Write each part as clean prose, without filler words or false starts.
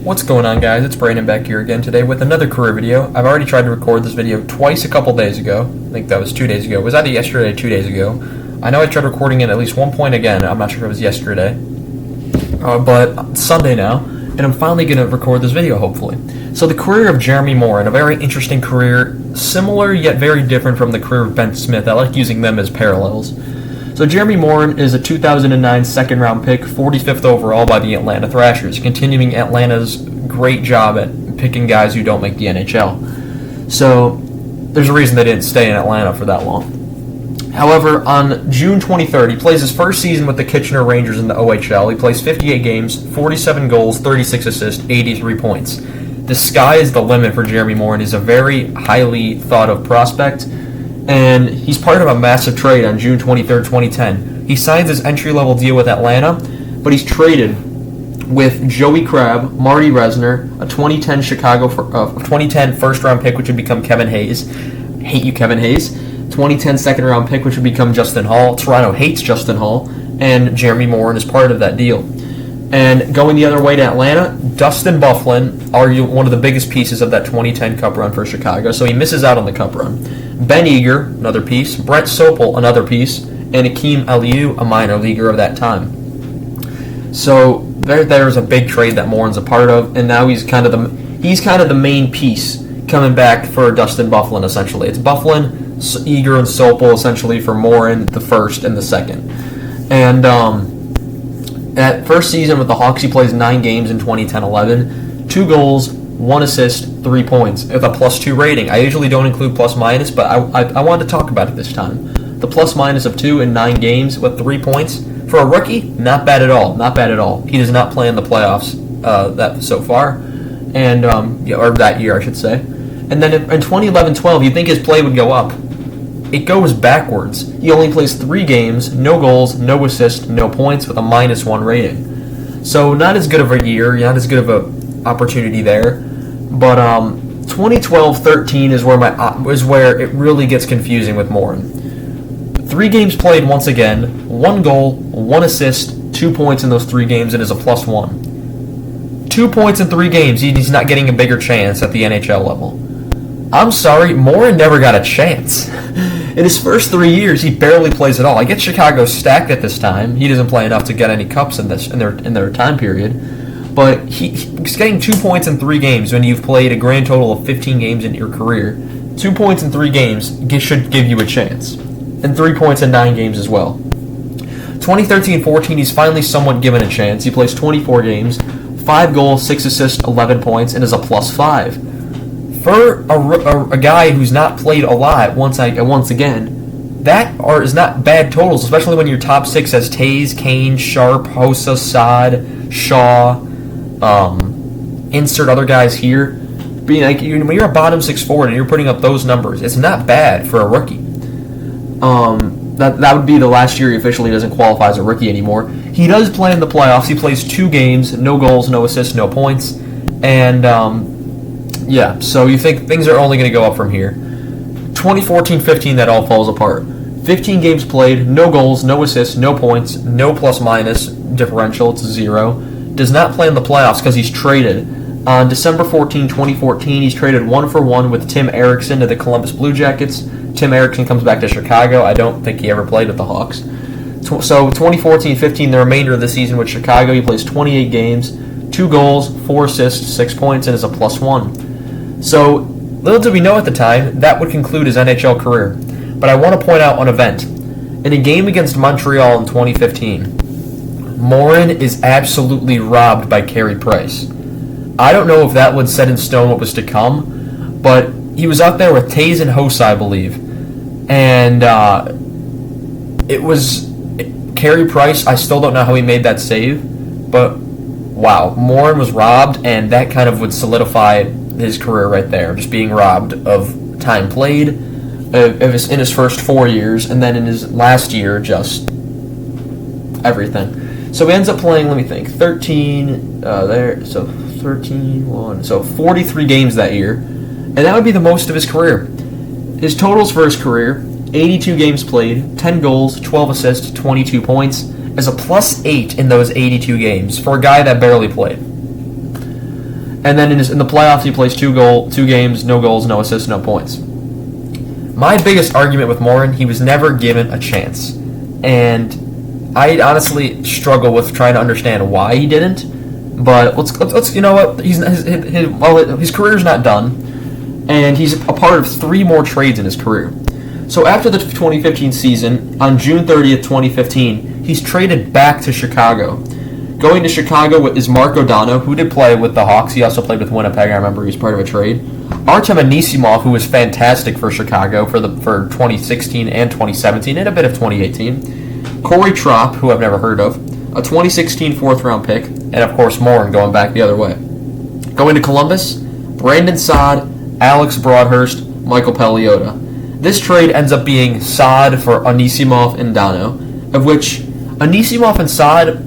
What's going on, guys? It's Brandon back here again today with another career video. I've already tried to record this video twice a couple days ago. I think that was 2 days ago. It was either yesterday or 2 days ago. I know I tried recording it at least one point again. I'm not sure if it was yesterday. But it's Sunday now, and I'm finally going to record this video, hopefully. So the career of Jeremy Morin, a very interesting career, similar yet very different from the career of Ben Smith. I like using them as parallels. So Jeremy Morin is a 2009 second-round pick, 45th overall by the Atlanta Thrashers, continuing Atlanta's great job at picking guys who don't make the NHL. So there's a reason they didn't stay in Atlanta for that long. However, on June 23rd, he plays his first season with the Kitchener Rangers in the OHL. He plays 58 games, 47 goals, 36 assists, 83 points. The sky is the limit for Jeremy Morin. He's a very highly thought-of prospect, and he's part of a massive trade on June 23rd, 2010. He signs his entry-level deal with Atlanta, but he's traded with Joey Crabb, Marty Resner, a 2010 first-round pick, which would become Kevin Hayes. Hate you, Kevin Hayes. 2010 second-round pick, which would become Justin Hall. Toronto hates Justin Hall, and Jeremy Morin is part of that deal. And going the other way to Atlanta, Dustin Byfuglien, arguably one of the biggest pieces of that 2010 Cup run for Chicago, so he misses out on the Cup run. Ben Eager, another piece. Brent Sopel, another piece. And Akeem Aliu, a minor leaguer of that time. So there's a big trade that Morin's a part of, and now he's kind of the main piece coming back for Dustin Byfuglien, essentially. It's Byfuglien, Eager, and Sopel, essentially, for Morin, the first and the second. And that first season with the Hawks, he plays 9 games in 2010-11, 2 goals, 1 assist, 3 points, with a +2 rating. I usually don't include plus-minus, but I wanted to talk about it this time. The plus-minus of 2 in 9 games with 3 points, for a rookie, not bad at all. Not bad at all. He does not play in the playoffs so far, and or that year, I should say. And then in 2011-12, you'd think his play would go up. It goes backwards. He only plays 3 games, no goals, no assists, no points, with a -1 rating. So not as good of a year, not as good of a opportunity there. But 2012-13 is where it really gets confusing with Morin. 3 games played once again, 1 goal, 1 assist, 2 points in those 3 games, and is a +1. 2 points in 3 games. He's not getting a bigger chance at the NHL level. I'm sorry, Morin never got a chance. In his first 3 years, he barely plays at all. I get Chicago's stacked at this time. He doesn't play enough to get any cups in their time period. But he's getting 2 points in 3 games when you've played a grand total of 15 games in your career. 2 points in 3 games should give you a chance. And 3 points in 9 games as well. 2013-14, he's finally somewhat given a chance. He plays 24 games, 5 goals, 6 assists, 11 points, and is a +5. For a guy who's not played a lot, once again, that is not bad totals, especially when your top 6 has Taze, Kane, Sharp, Hossa, Saad, Shaw, insert other guys here. Being like, when you're a bottom 6 forward and you're putting up those numbers, it's not bad for a rookie. That would be the last year he officially doesn't qualify as a rookie anymore. He does play in the playoffs. He plays 2 games, no goals, no assists, no points, and yeah, so you think things are only going to go up from here. 2014-15, that all falls apart. 15 games played, no goals, no assists, no points, no plus-minus differential, it's 0. Does not play in the playoffs because he's traded. On December 14, 2014, he's traded 1-for-1 with Tim Erickson to the Columbus Blue Jackets. Tim Erickson comes back to Chicago. I don't think he ever played with the Hawks. So 2014-15, the remainder of the season with Chicago, he plays 28 games, 2 goals, 4 assists, 6 points, and is a +1. So, little did we know at the time, that would conclude his NHL career. But I want to point out an event. In a game against Montreal in 2015, Morin is absolutely robbed by Carey Price. I don't know if that would set in stone what was to come, but he was out there with Taze and Hossa, I believe. And it was Carey Price. I still don't know how he made that save, but wow, Morin was robbed, and that kind of would solidify his career right there, just being robbed of time played in his first 4 years, and then in his last year, just everything. So he ends up playing, let me think, 43 games that year, and that would be the most of his career. His totals for his career, 82 games played, 10 goals, 12 assists, 22 points, as a +8 in those 82 games for a guy that barely played. And then in the playoffs, he plays 2 games, no goals, no assists, no points. My biggest argument with Morin, he was never given a chance. And I honestly struggle with trying to understand why he didn't. But let's you know what? His career's not done. And he's a part of 3 more trades in his career. So after the 2015 season, on June 30th, 2015, he's traded back to Chicago. Going to Chicago is Mark O'Donoghue, who did play with the Hawks. He also played with Winnipeg. I remember he was part of a trade. Artem Anisimov, who was fantastic for Chicago for 2016 and 2017, and a bit of 2018. Corey Tropp, who I've never heard of. A 2016 4th-round pick. And, of course, Morin going back the other way. Going to Columbus, Brandon Saad, Alex Broadhurst, Michael Pelliota. This trade ends up being Saad for Anisimov and Dono, of which Anisimov and Saad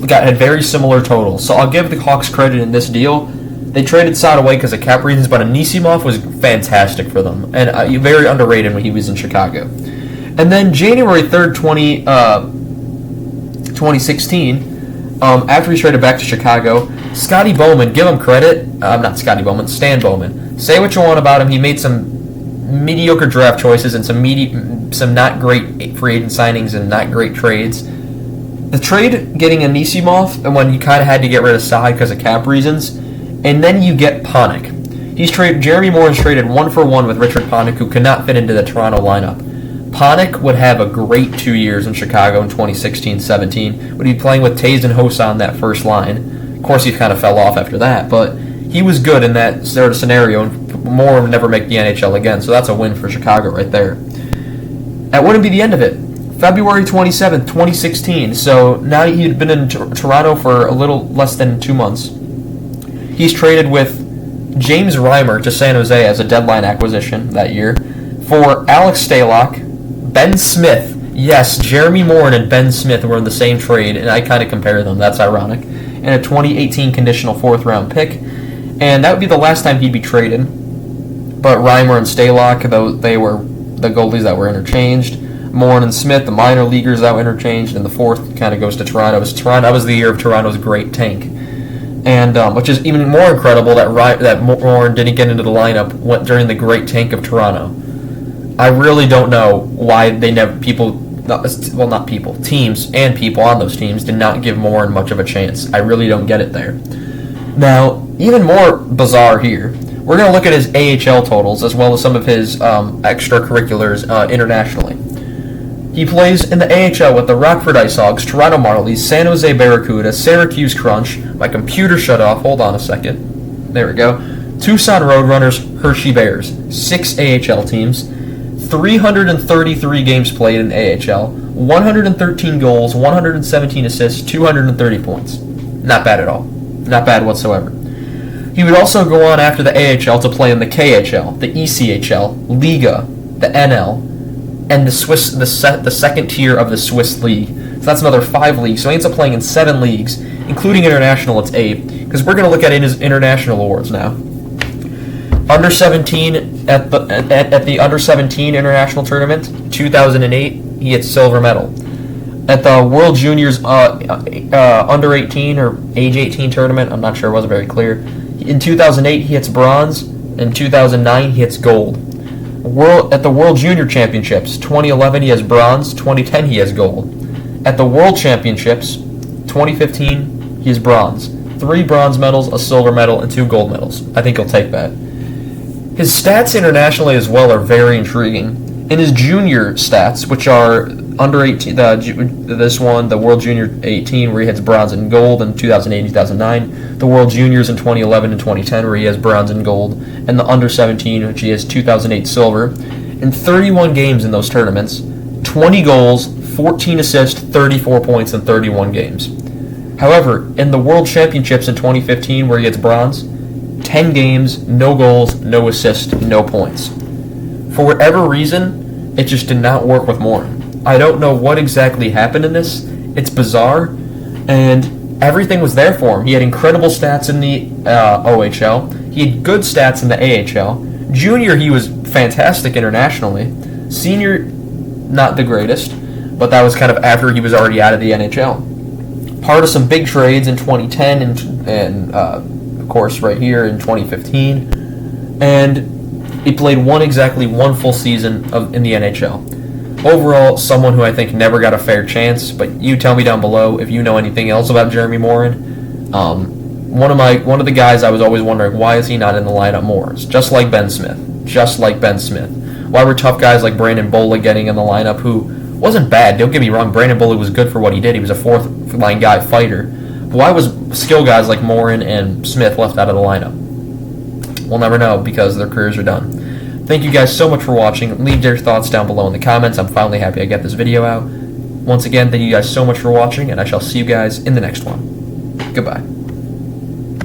had very similar totals. So I'll give the Hawks credit in this deal. They traded Saad away because of cap reasons, but Anisimov was fantastic for them and very underrated when he was in Chicago. And then January 3rd, 2016, after he's traded back to Chicago, Scotty Bowman, give him credit. Not Scotty Bowman, Stan Bowman. Say what you want about him. He made some mediocre draft choices and some not great free agent signings and not great trades. The trade getting Anisimov, and when you kind of had to get rid of Saad because of cap reasons, and then you get Panik. Jeremy Morin's traded 1-for-1 with Richard Panik, who could not fit into the Toronto lineup. Panik would have a great 2 years in Chicago in 2016-17. Would be playing with Taze and Hossa on that first line. Of course, he kind of fell off after that, but he was good in that sort of scenario, and Morin would never make the NHL again, so that's a win for Chicago right there. That wouldn't be the end of it. February 27th, 2016, so now he'd been in Toronto for a little less than 2 months. He's traded with James Reimer to San Jose as a deadline acquisition that year for Alex Stalock, Ben Smith. Yes, Jeremy Morin and Ben Smith were in the same trade, and I kind of compare them. That's ironic. And a 2018 conditional 4th-round pick. And that would be the last time he'd be traded. But Reimer and Stalock, they were the goalies that were interchanged. Morin and Smith, the minor leaguers that were interchanged. And the 4th kind of goes to Toronto. That was the year of Toronto's great tank. And which is even more incredible that Morin didn't get into the lineup during the great tank of Toronto. I really don't know why teams and people on those teams did not give Morin much of a chance. I really don't get it there. Now, even more bizarre here, we're going to look at his AHL totals as well as some of his extracurriculars internationally. He plays in the AHL with the Rockford Ice Hogs, Toronto Marlies, San Jose Barracuda, Syracuse Crunch. My computer shut off. Hold on a second. There we go. Tucson Roadrunners, Hershey Bears. 6 AHL teams. 333 games played in AHL. 113 goals, 117 assists, 230 points. Not bad at all. Not bad whatsoever. He would also go on after the AHL to play in the KHL, the ECHL, Liga, the NL, and the second tier of the Swiss League. So that's another 5 leagues. So he ends up playing in 7 leagues, including international. It's 8, because we're going to look at his international awards now. Under 17 at the under 17 international tournament, 2008, he hits silver medal. At the World Juniors under 18 or age 18 tournament, I'm not sure, it wasn't very clear. In 2008, he hits bronze. In 2009, he hits gold. At the World Junior Championships, 2011 he has bronze, 2010 he has gold. At the World Championships, 2015 he has bronze. 3 bronze medals, a silver medal, and 2 gold medals. I think he'll take that. His stats internationally as well are very intriguing. In his junior stats, which are under 18, the World Junior 18, where he hits bronze and gold in 2008 and 2009, the World Juniors in 2011 and 2010, where he has bronze and gold, and the under 17, which he has 2008 silver. In 31 games in those tournaments, 20 goals, 14 assists, 34 points in 31 games. However, in the World Championships in 2015, where he gets bronze, 10 games, no goals, no assists, no points. For whatever reason, it just did not work with Morin. I don't know what exactly happened in this. It's bizarre, and everything was there for him. He had incredible stats in the OHL. He had good stats in the AHL. Junior, he was fantastic internationally. Senior, not the greatest, but that was kind of after he was already out of the NHL. Part of some big trades in 2010 and of course, right here in 2015. And he played exactly one full season in the NHL. Overall, someone who I think never got a fair chance, but you tell me down below if you know anything else about Jeremy Morin. One of the guys I was always wondering, why is he not in the lineup more? It's just like Ben Smith. Why were tough guys like Brandon Bola getting in the lineup, who wasn't bad, don't get me wrong, Brandon Bola was good for what he did, he was a fourth-line guy fighter. But why was skill guys like Morin and Smith left out of the lineup? We'll never know, because their careers are done. Thank you guys so much for watching. Leave your thoughts down below in the comments. I'm finally happy I got this video out. Once again, thank you guys so much for watching, and I shall see you guys in the next one. Goodbye.